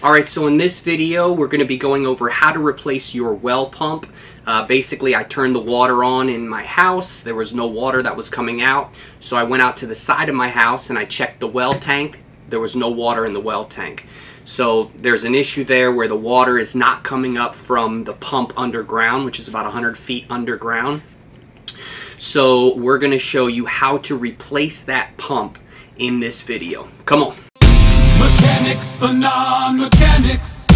Alright, so in this video we're going to be going over how to replace your well pump. Basically I turned the water on in my house. There was no water that was coming out, so I went out to the side of my house and I checked the well tank. There was no water in the well tank. So there's an issue there where the water is not coming up from the pump underground, which is about 100 feet underground. So we're going to show you how to replace that pump in this video. Come on. Mechanics for non-mechanics.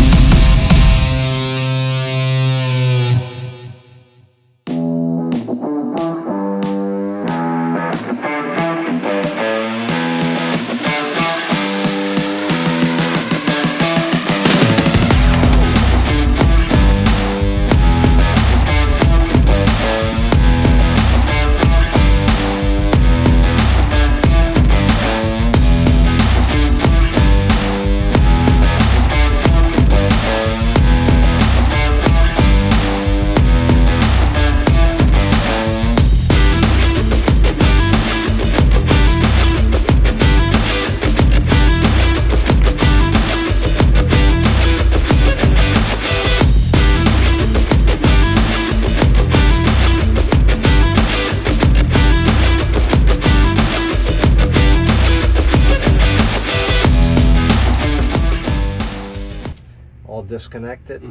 Disconnected.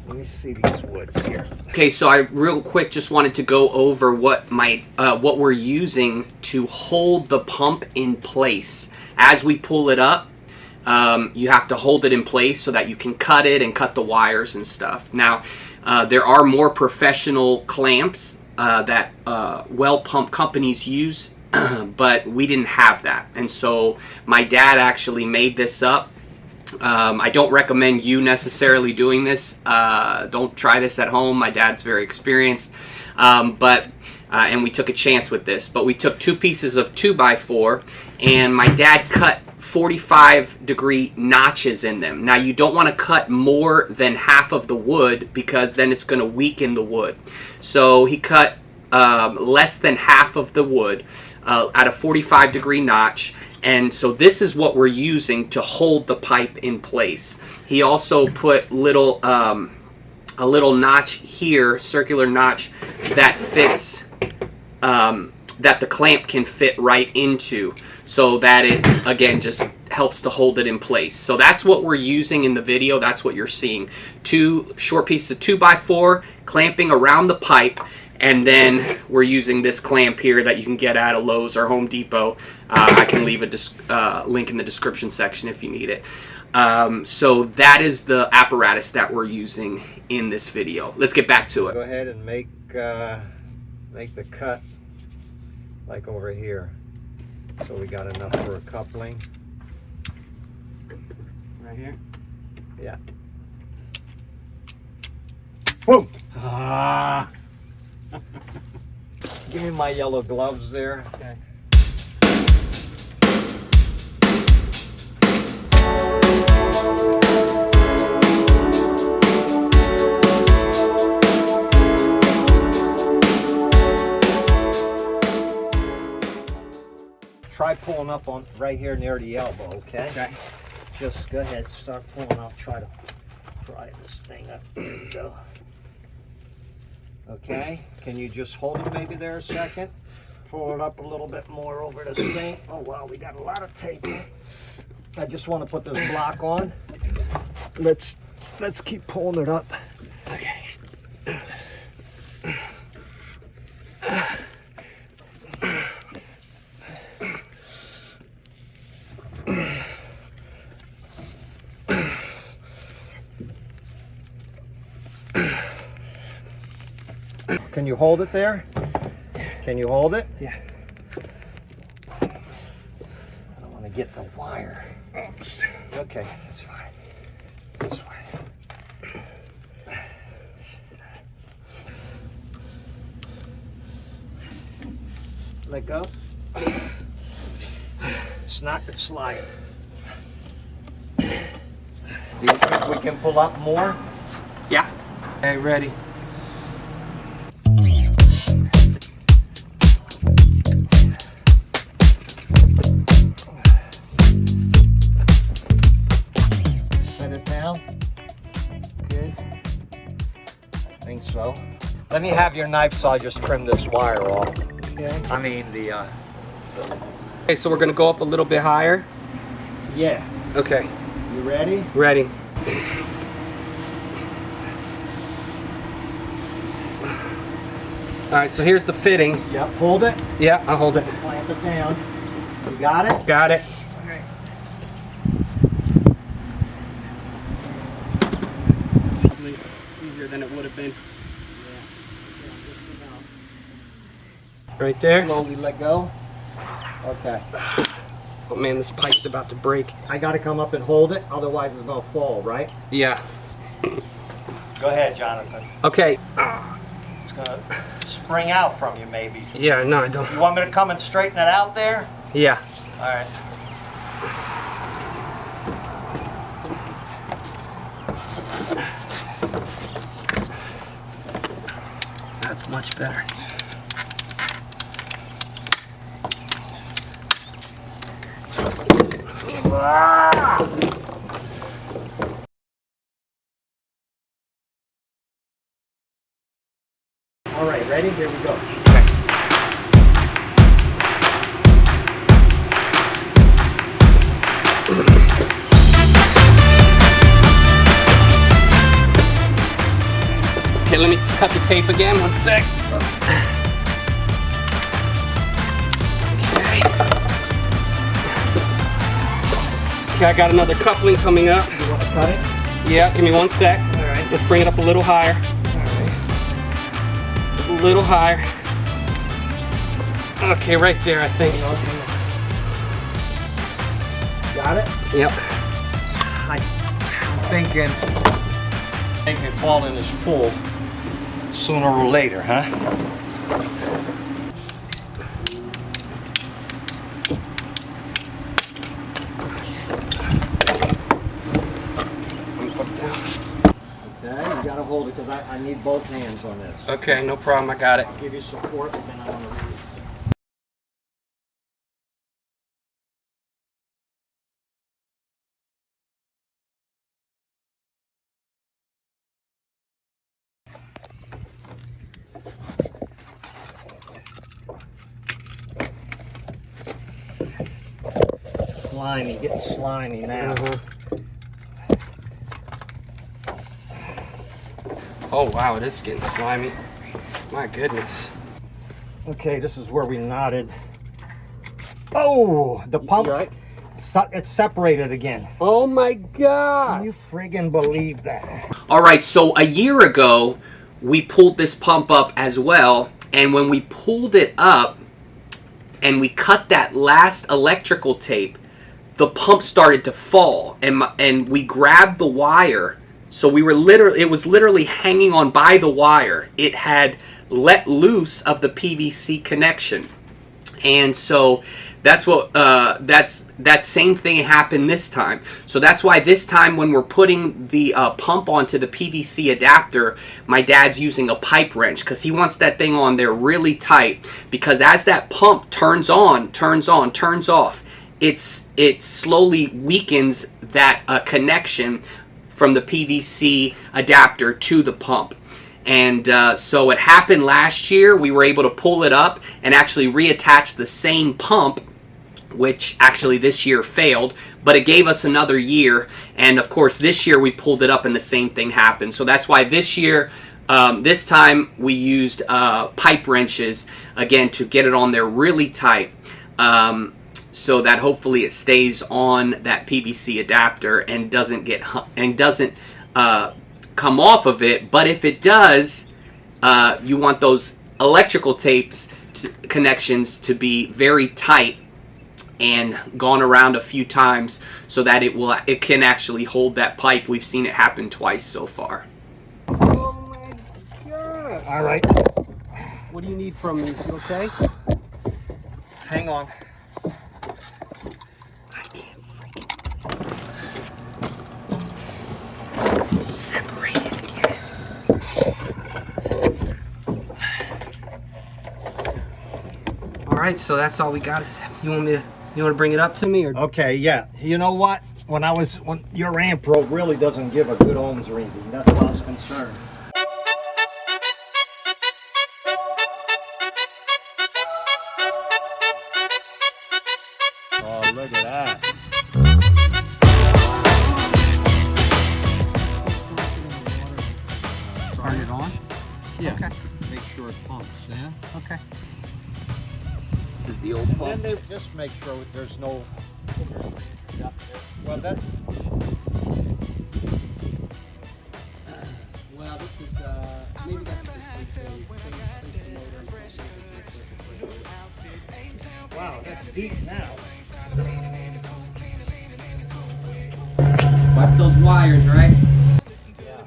Let me see these woods here. Okay, so I real quick just wanted to go over what we're using to hold the pump in place. As we pull it up, you have to hold it in place so that you can cut it and cut the wires and stuff. Now, there are more professional clamps that well pump companies use, but we didn't have that, and so my dad actually made this up. I don't recommend you necessarily doing this. Don't try this at home. My dad's very experienced, and we took a chance with this. But we took two pieces of 2x4, and my dad cut 45-degree notches in them. Now you don't want to cut more than half of the wood because then it's going to weaken the wood. So he cut less than half of the wood at a 45-degree notch, and so this is what we're using to hold the pipe in place. He also put a little notch here, circular notch, that fits, that the clamp can fit right into, so that it again just helps to hold it in place. So that's what we're using in the video. That's what you're seeing. Two short pieces of 2x4 clamping around the pipe. And then we're using this clamp here that you can get at a Lowe's or Home Depot. I can leave a link in the description section if you need it. So that is the apparatus that we're using in this video. Let's get back to it. Go ahead and make the cut like over here. So we got enough for a coupling. Right here? Yeah. Whoa! Ah! Give me my yellow gloves there. Okay. Try pulling up on right here near the elbow, okay? Okay. Just go ahead, start pulling up. Try to pry this thing up. There you go. Okay, can you just hold it maybe there a second? Pull it up a little bit more over this thing. Oh wow, we got a lot of tape. I just want to put this block on. Let's keep pulling it up. Okay. Can you hold it there? Can you hold it? Yeah. I don't want to get the wire. Oops. Okay, that's fine. This way. Let go. It's not sliding. Do you think we can pull up more? Yeah. Okay, ready. down? Good. I think so. Let me have your knife so I'll just trim this wire off. Okay. I mean the Okay, so we're gonna go up a little bit higher. Yeah. Okay. You ready? Ready. All right, so here's the fitting. Yep, hold it. Yeah, I'll hold it. Clamp it down. You got it? Got it. Okay. Probably easier than it would have been. Right there. Slowly let go. Okay. Oh man, this pipe's about to break. I gotta come up and hold it, otherwise it's gonna fall, right? Yeah. Go ahead, Jonathan. Okay. It's gonna spring out from you, maybe. Yeah, no, I don't. You want me to come and straighten it out there? Yeah. All right. That's much better. All right, ready? Here we go. Okay, let me cut the tape again. One sec. Okay. Okay, I got another coupling coming up. You want to cut it? Yeah, give me 1 sec. All right. Let's bring it up a little higher. A little higher. Okay, right there, I think. Got it? Yep. I'm thinking make it fall in this pool sooner or later, huh? Okay, you gotta hold it because I need both hands on this. Okay, no problem, I got it. I'll give you support and then I want to release. Slimy, getting slimy now. Oh wow, it is getting slimy. My goodness. Okay, this is where we knotted. Oh, the pump, right? It's separated again. Oh my God. Can you friggin' believe that? All right, so a year ago, we pulled this pump up as well. And when we pulled it up and we cut that last electrical tape, the pump started to fall, and we grabbed the wire. So we were it was literally hanging on by the wire. It had let loose of the PVC connection. And so that's what that same thing happened this time. So that's why this time when we're putting the pump onto the PVC adapter, my dad's using a pipe wrench because he wants that thing on there really tight, because as that pump turns on, turns off, it slowly weakens that connection from the PVC adapter to the pump. And so it happened last year. We were able to pull it up and actually reattach the same pump, which actually this year failed, but it gave us another year. And of course this year we pulled it up and the same thing happened. So that's why this year, this time we used pipe wrenches again to get it on there really tight, so that hopefully it stays on that PVC adapter and doesn't come off of it. But if it does, you want those electrical connections to be very tight and gone around a few times so that it can actually hold that pipe. We've seen it happen twice so far. Oh my God. All right. What do you need from me? You okay? Hang on. Separated again. All right, so that's all we got. You want to bring it up to me, or? Okay, yeah. You know what? when your amp probe really doesn't give a good ohms reading. That's why I was concerned. Oh, look at that. Turn it on? Yeah. Okay. Make sure it pumps, yeah? Okay. This is the old pump. And they just make sure there's no... Well, that... Well, this is, maybe that's Wow, that's deep now. Watch those wires, right? Yeah.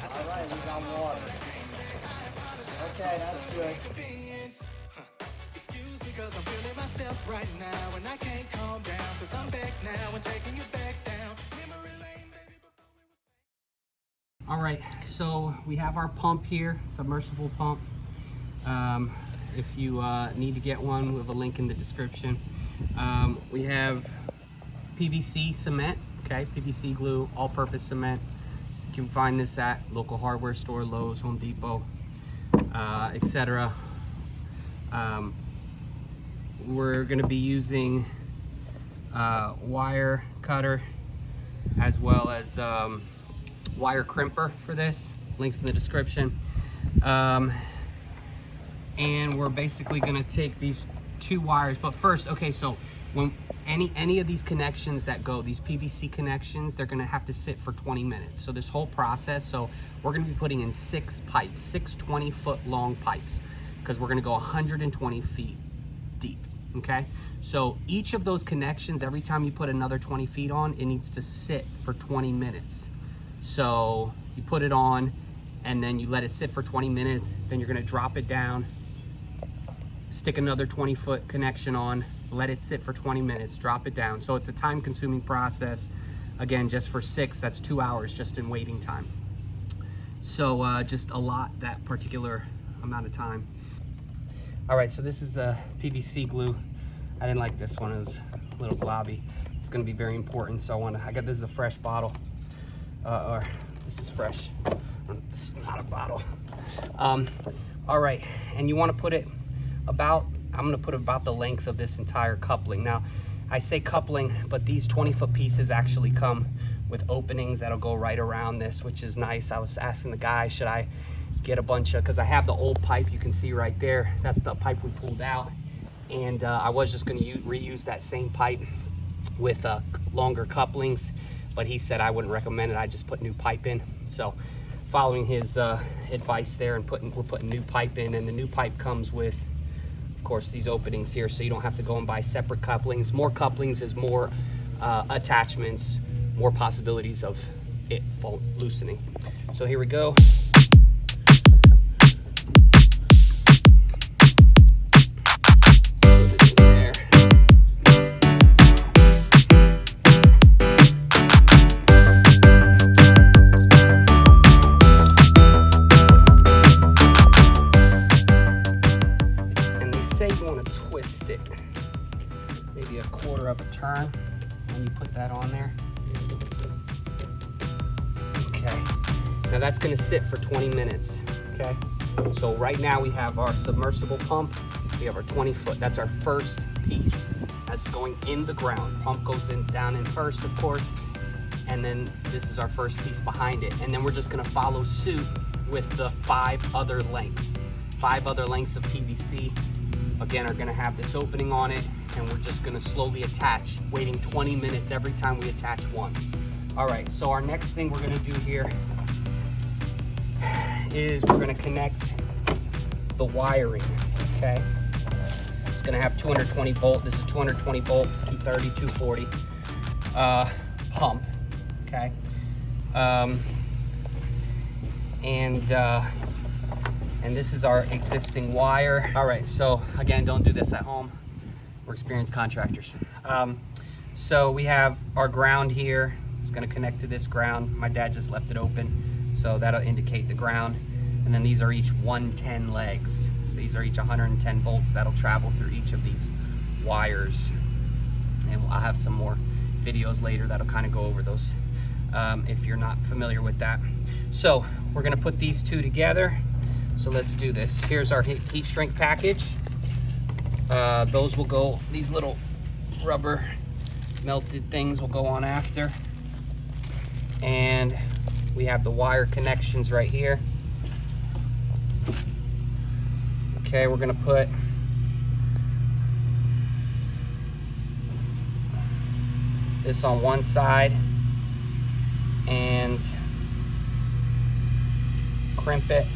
All right, we got water. Okay, that's good. Excuse me, cause I'm feeling myself right now, and I can't calm down, cause I'm back now and taking you back down. Memory lane, baby, before we was... All right, so we have our pump here, submersible pump. If you need to get one, we have a link in the description. We have PVC cement, okay, PVC glue, all-purpose cement. You can find this at local hardware store, Lowe's, Home Depot, etc. We're going to be using wire cutter as well as wire crimper for this. Links in the description. And we're basically going to take these two wires. But first, okay, so when any of these connections that go, these PVC connections, they're going to have to sit for 20 minutes. So this whole process, so we're going to be putting in 6 pipes, 6 20-foot long pipes, because we're going to go 120 feet deep. Okay, so each of those connections, every time you put another 20 feet on, it needs to sit for 20 minutes. So you put it on and then you let it sit for 20 minutes, then you're going to drop it down, stick another 20-foot connection on, let it sit for 20 minutes, drop it down. So it's a time-consuming process. Again, just for 6, that's 2 hours just in waiting time. So just a lot, that particular amount of time. All right, so this is a PVC glue. I didn't like this one, it was a little globby. It's gonna be very important, so I got, this is a fresh bottle, or this is fresh. This is not a bottle. All right, and you wanna put it about, I'm gonna put about the length of this entire coupling. Now, I say coupling, but these 20-foot pieces actually come with openings that'll go right around this, which is nice. I was asking the guy, should I get a bunch of, because I have the old pipe you can see right there. That's the pipe we pulled out. And I was just going to reuse that same pipe with longer couplings, but he said I wouldn't recommend it. I just put new pipe in. So following his advice there, and we're putting new pipe in, and the new pipe comes with, of course, these openings here, so you don't have to go and buy separate couplings. More couplings is more attachments, more possibilities of it loosening. So here we go. Maybe a quarter of a turn when you put that on there. Okay, now that's gonna sit for 20 minutes, okay? So right now we have our submersible pump. We have our 20-foot, that's our first piece. That's going in the ground. Pump goes down in first, of course, and then this is our first piece behind it. And then we're just gonna follow suit with the 5 other lengths. 5 other lengths of PVC, again, are gonna have this opening on it, and we're just gonna slowly attach, waiting 20 minutes every time we attach one. All right, so our next thing we're gonna do here is we're gonna connect the wiring, okay? It's gonna have 220 volt, this is 220 volt, 230, 240 pump, okay? And this is our existing wire. All right, so again, don't do this at home. We're experienced contractors. So we have our ground here. It's gonna connect to this ground. My dad just left it open, so that'll indicate the ground. And then these are each 110 legs. So these are each 110 volts that'll travel through each of these wires. And I'll have some more videos later that'll kind of go over those if you're not familiar with that. So we're gonna put these two together. So let's do this. Here's our heat shrink package. Those will go, these little rubber melted things will go on after. And we have the wire connections right here. Okay, we're gonna put this on one side and crimp it,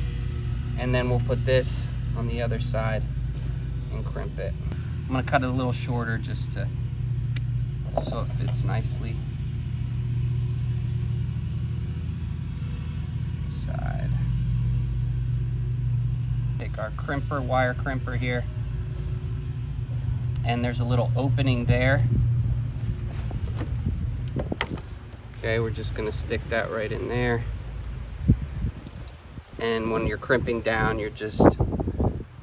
and then we'll put this on the other side and crimp it. I'm gonna cut it a little shorter just to so it fits nicely. Side. Take our crimper, wire crimper here, and there's a little opening there. Okay, we're just gonna stick that right in there. And when you're crimping down, you're just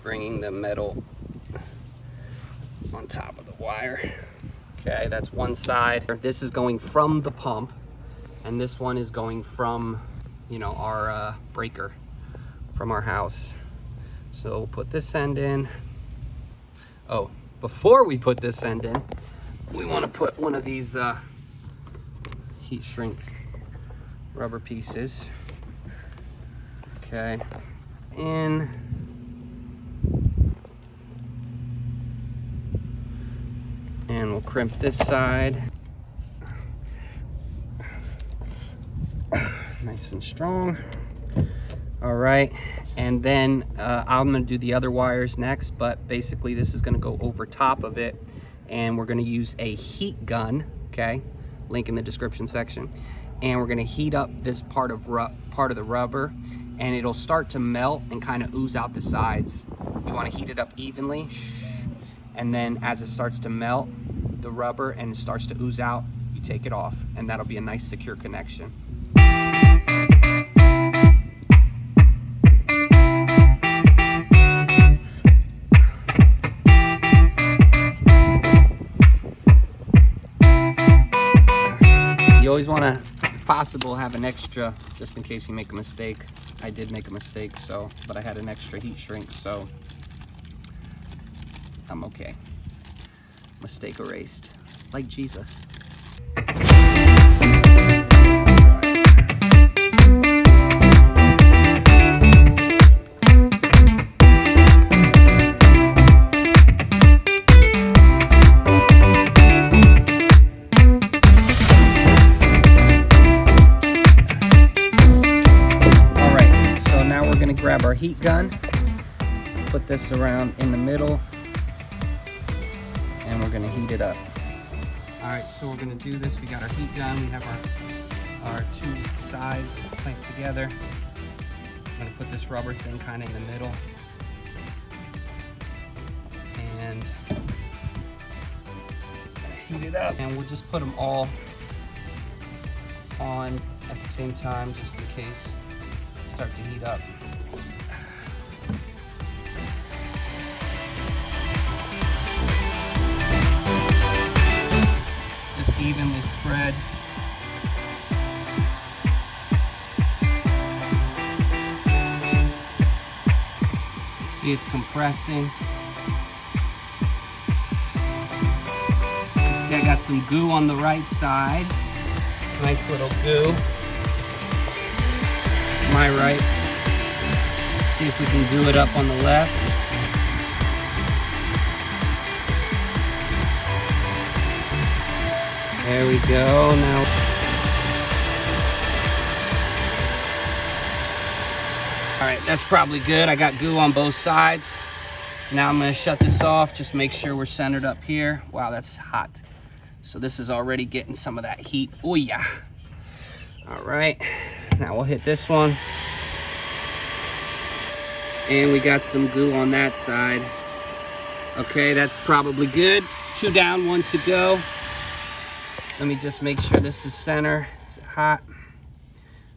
bringing the metal on top of the wire. Okay, that's one side. This is going from the pump, and this one is going from, you know, our breaker from our house. So we'll put this end in. Oh, before we put this end in, we want to put one of these heat shrink rubber pieces. Okay, in. And we'll crimp this side. Nice and strong. All right, and then I'm gonna do the other wires next, but basically this is gonna go over top of it, and we're gonna use a heat gun, okay? Link in the description section. And we're gonna heat up this part of the rubber, and it'll start to melt and kind of ooze out the sides. You wanna heat it up evenly, and then as it starts to melt the rubber and it starts to ooze out, you take it off, and that'll be a nice secure connection. You always want to, if possible, have an extra just in case you make a mistake. I did make a mistake, so, but I had an extra heat shrink, so I'm okay. Mistake erased, like Jesus. Grab our heat gun, put this around in the middle, and we're gonna heat it up. All right, so we're gonna do this. We got our heat gun, we have our two sides clamped together. I'm gonna put this rubber thing kind of in the middle, and heat it up, and we'll just put them all on at the same time just in case they start to heat up. Evenly spread. See, it's compressing. See, I got some goo on the right side. Nice little goo. My right. See if we can goo it up on the left. There we go. Now, all right, that's probably good. I got goo on both sides. Now I'm gonna shut this off. Just make sure we're centered up here. Wow, that's hot. So this is already getting some of that heat. Oh yeah. All right, now we'll hit this one. And we got some goo on that side. Okay, that's probably good. 2 down, 1 to go. Let me just make sure this is center. Is it hot?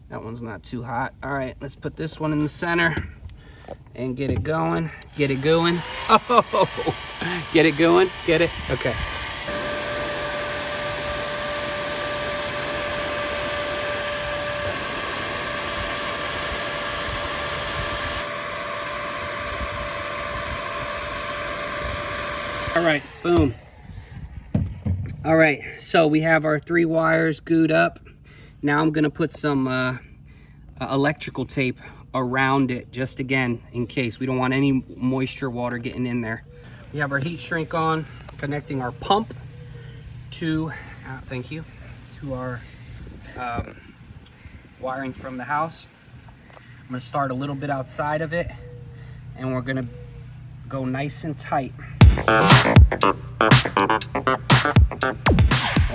That one's not too hot. All right, let's put this one in the center and get it going. Get it going. Oh, get it going. Get it? Okay. All right, boom. All right, so we have our 3 wires glued up. Now I'm gonna put some electrical tape around it, just again, in case. We don't want any moisture water getting in there. We have our heat shrink on, connecting our pump to, thank you, to our wiring from the house. I'm gonna start a little bit outside of it, and we're gonna go nice and tight all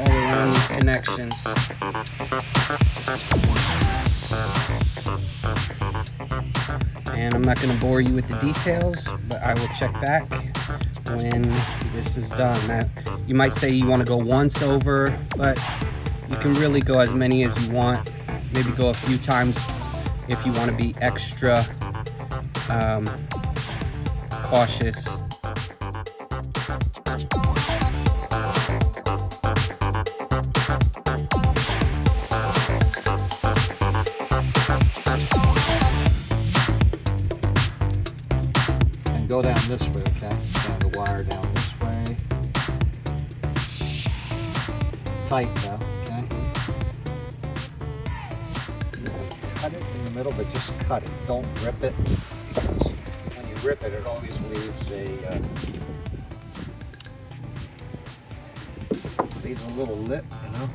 around these connections. And I'm not going to bore you with the details, but I will check back when this is done. Now, you might say you want to go once over, but you can really go as many as you want. Maybe go a few times if you want to be extra cautious. Go down this way, okay? Down the wire down this way. Tight though, okay? Cut it in the middle, but just cut it. Don't rip it. Because when you rip it, it always leaves a little lip, you know?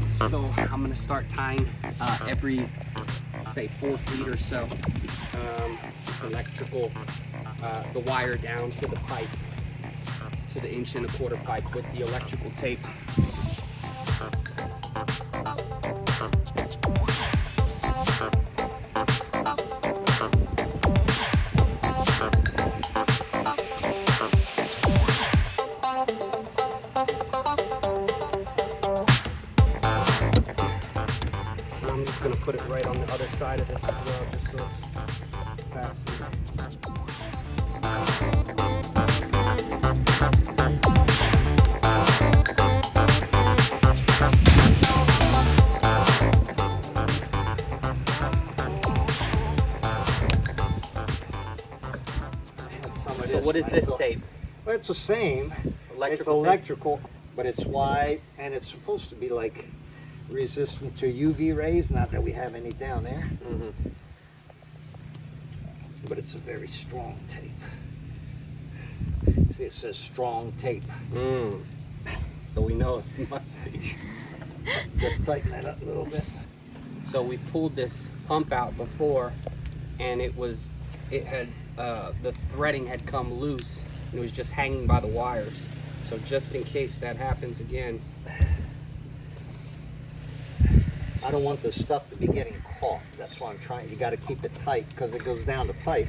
So I'm going to start tying every, say, 4 feet or so, this electrical, the wire down to the pipe, to the 1¼ pipe with the electrical tape. I'm just going to put it right on the other side of this as well, just so it's fastened. So what is this tape? Well, it's the same. It's Electrical tape? electrical, but it's wide, and it's supposed to be like resistant to UV rays. Not that we have any down there. Mm-hmm. But it's a very strong tape. See, it says strong tape. So we know it must be. Just tighten that up a little bit. So we pulled this pump out before, and the threading had come loose, and it was just hanging by the wires. So just in case that happens again. I don't want this stuff to be getting caught. That's why I'm trying. You got to keep it tight because it goes down the pipe.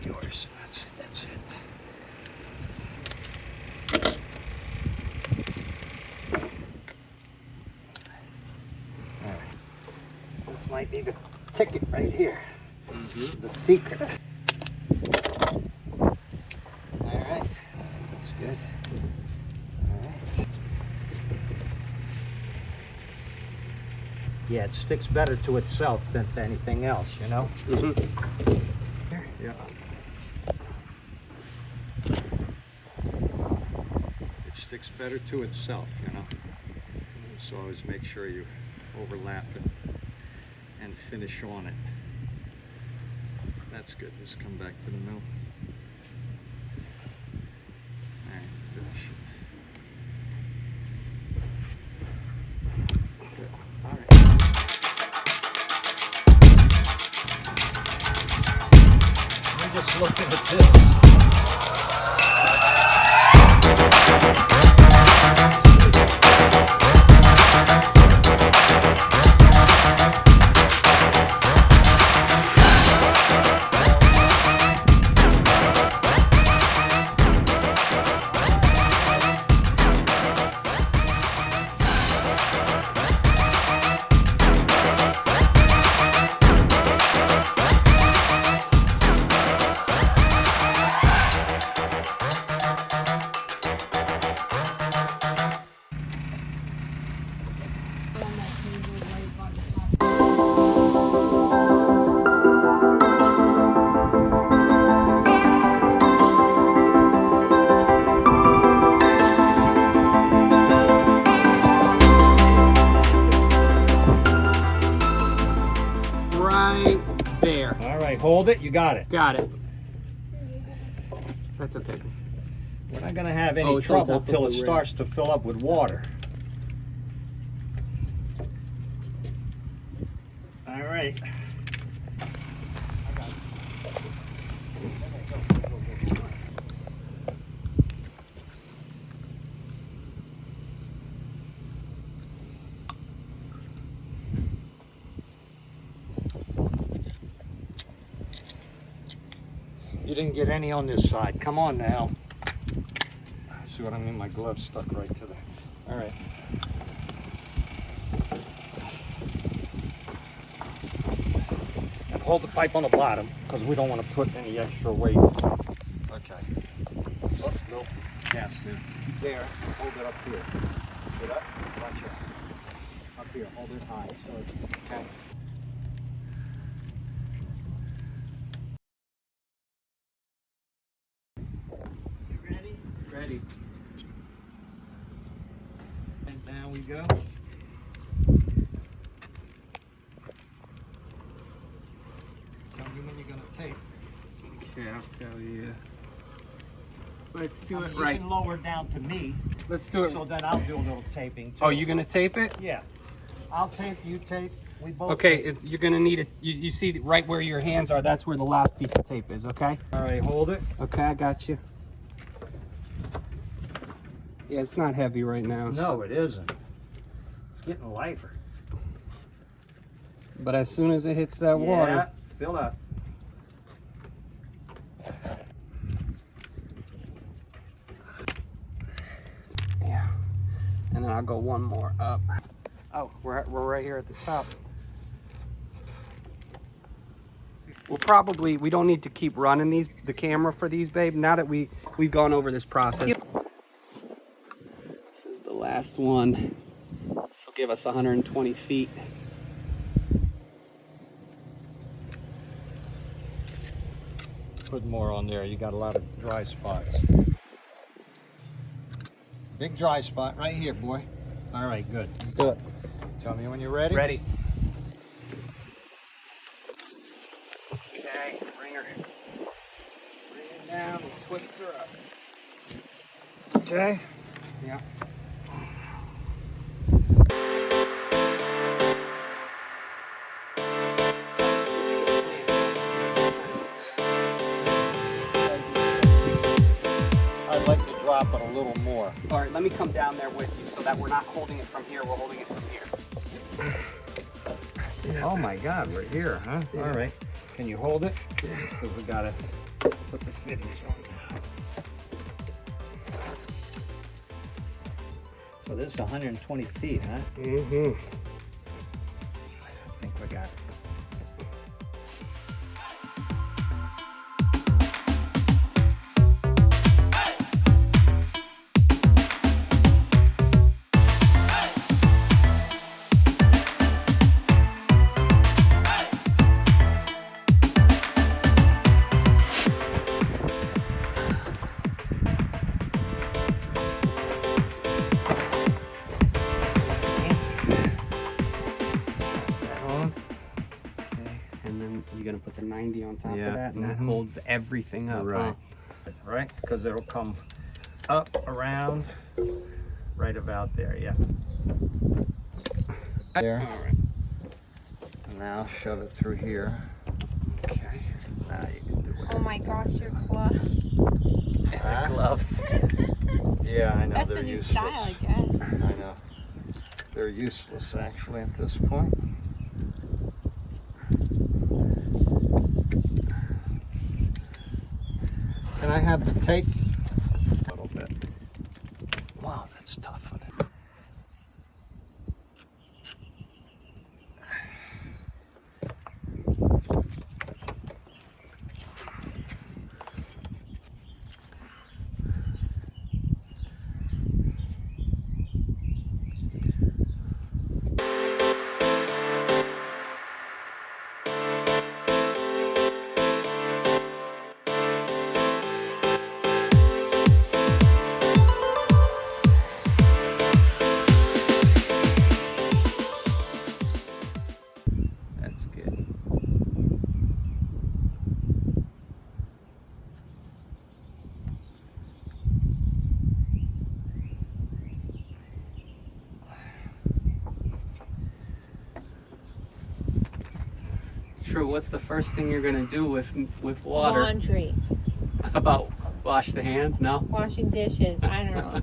Yours. That's it. All right. This might be the ticket right here. The secret. Alright, that's good. Alright. Yeah, it sticks better to itself than to anything else, you know? Yeah. It sticks better to itself, you know? So always make sure you overlap it and finish on it. That's good. Just come back to the mill. Alright, finish it. Good. Alright. I'm just looking at this. hold it. You got it. Got it. That's okay. We're not gonna have any Oh, it's on trouble top of till the it rim. starts to fill up with water. All right. You didn't get any on this side. Come on now. See what I mean? My glove's stuck right to the... All right. And hold the pipe on the bottom because we don't want to put any extra weight. Okay. Oh, no. Yes, dude. Keep there. Hold it up here. Get up. Watch it. Up here. Hold it high. So, okay. You ready? Ready. And down we go. Tell me when you're gonna tape. Okay, I'll tell you. Let's do it You right. can lower down to me, Let's do it. so then I'll do a little taping too. Oh, you gonna tape it? Yeah. I'll tape, you tape, we both Okay, tape. you're gonna need it. You see right where your hands are. That's where the last piece of tape is. Okay. All right, hold it. Okay, I got you. Yeah, it's not heavy right now. No, it isn't. It's getting lighter. But as soon as it hits that Yeah, water, fill up. yeah. And then I'll go one more up. Oh, we're right here at the top. We don't need to keep running the camera for these, babe. Now that we've gone over this process. This is the last one. This will give us 120 feet. Put more on there. You got a lot of dry spots. Big dry spot right here, boy. All right, good. Let's do it. Tell me when you're ready. Ready. Okay, bring her down and twist her up. Okay. Yeah. I'd like to drop it a little more. All right, let me come down there with you so that we're not holding it from here, we're holding it from here. Oh my God, we're here, huh? Yeah. All right. Can you hold it? Because we gotta put the fittings on. So this is 120 feet, huh? Mm-hmm. I think we got it. And then you're gonna put the 90 on top Yeah, of that, and that mhm. holds everything up. Right. Huh? Right? Because it'll come up, around, right about there, yeah. There. All right. And now shove it through here. Okay. Now you can do it. Oh my gosh, your glove. Huh? Gloves. Yeah, I know That's they're the new useless. style, I guess. I know. They're useless actually at this point. Can I have the tape? A little bit. Wow, that's tough. True. What's the first thing you're gonna do with water? Laundry, About wash the hands? No. washing dishes. I don't know.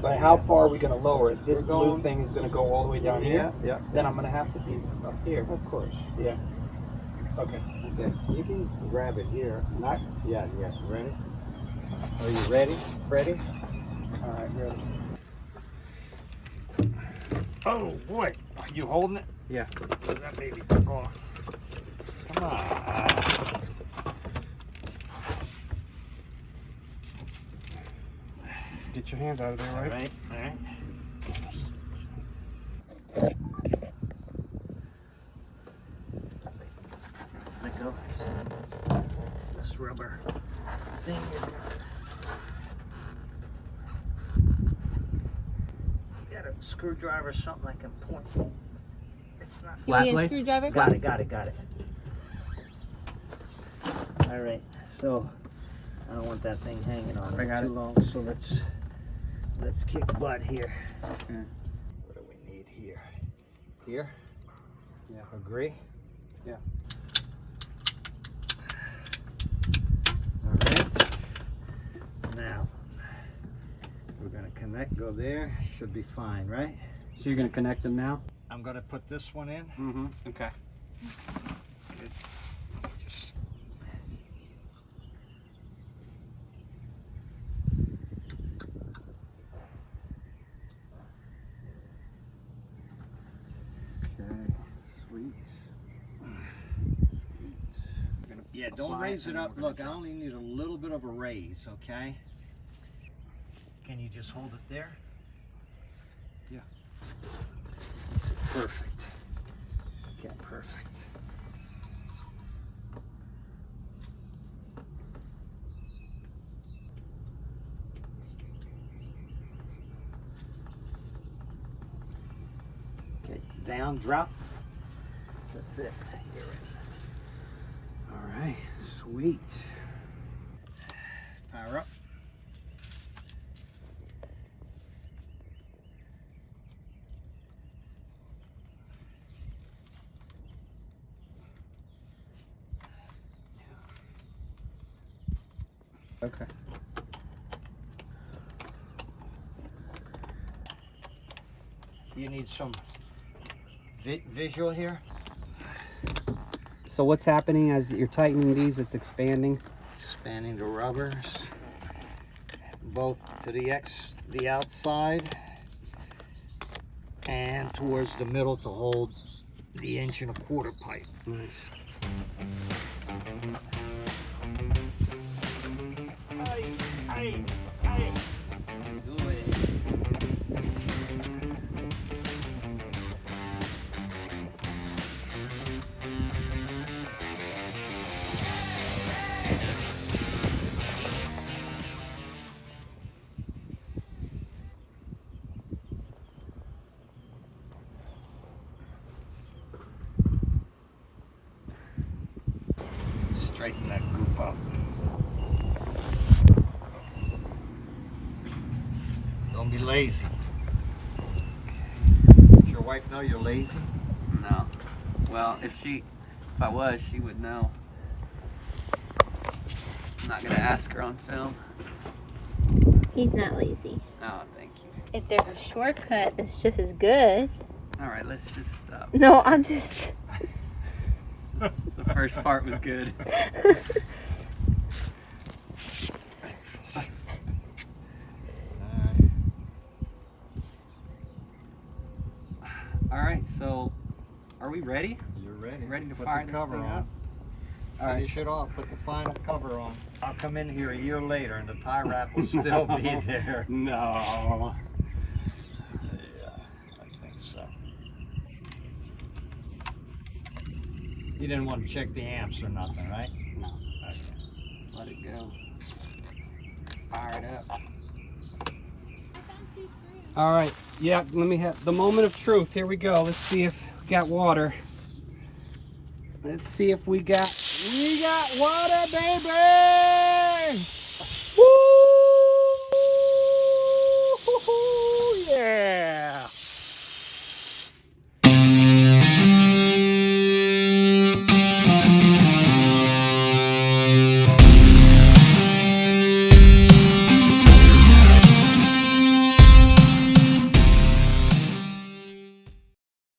But how far are we going to lower it? This We're going- blue thing is going to go all the way down here. Yeah. Then I'm going to have to be up here. Of course. Yeah. Okay. Okay, you can grab it here. Not, yeah, ready? Are you ready? Ready? All right. Ready. Oh, boy. Are you holding it? Yeah. That baby took off. Come on. Get your hands out of there, All right? right, all right. Let go. This rubber thing is. Got a screwdriver or something I can point. It's not. Flat Give me a blade? screwdriver. Got it. All right, so I don't want that thing hanging on I there got too it. long. So let's kick butt here. Okay. What do we need here? Here? Yeah. Agree? Yeah. All right. Now we're gonna connect. Go there. Should be fine, right? So you're gonna connect them now? I'm gonna put this one in. Mm-hmm. Okay. That's good. Just Okay. Sweet. yeah. Don't raise it up. Look, I only need a little bit of a raise. Okay. Can you just hold it there? Yeah. Perfect. Okay, perfect. Okay, down, drop. That's it. You're in. All right. Sweet. Power up. Okay. You need some visual here. So what's happening as you're tightening these? It's expanding. Expanding the rubbers, both to the outside and towards the middle to hold the 1.25 inch pipe. Nice. Straighten that goop up. Don't be lazy. Does your wife know you're lazy? No. Well, if I was, she would know. I'm not gonna ask her on film. He's not lazy. Oh, thank you. If there's a shortcut that's just as good. All right, let's just stop. No, I'm just. The first part was good. All right, so are we ready? You're ready. Ready to Put fire the this cover thing on. up? All right. Finish it off. Put the final cover on. I'll come in here a year later and the tie wrap will still be there. No. Yeah, I think so. You didn't want to check the amps or nothing, right? No. Okay. Just let it go. Fire it up. All right. Yeah, let me have the moment of truth. Here we go. Let's see if we got water. Let's see if we got water, baby!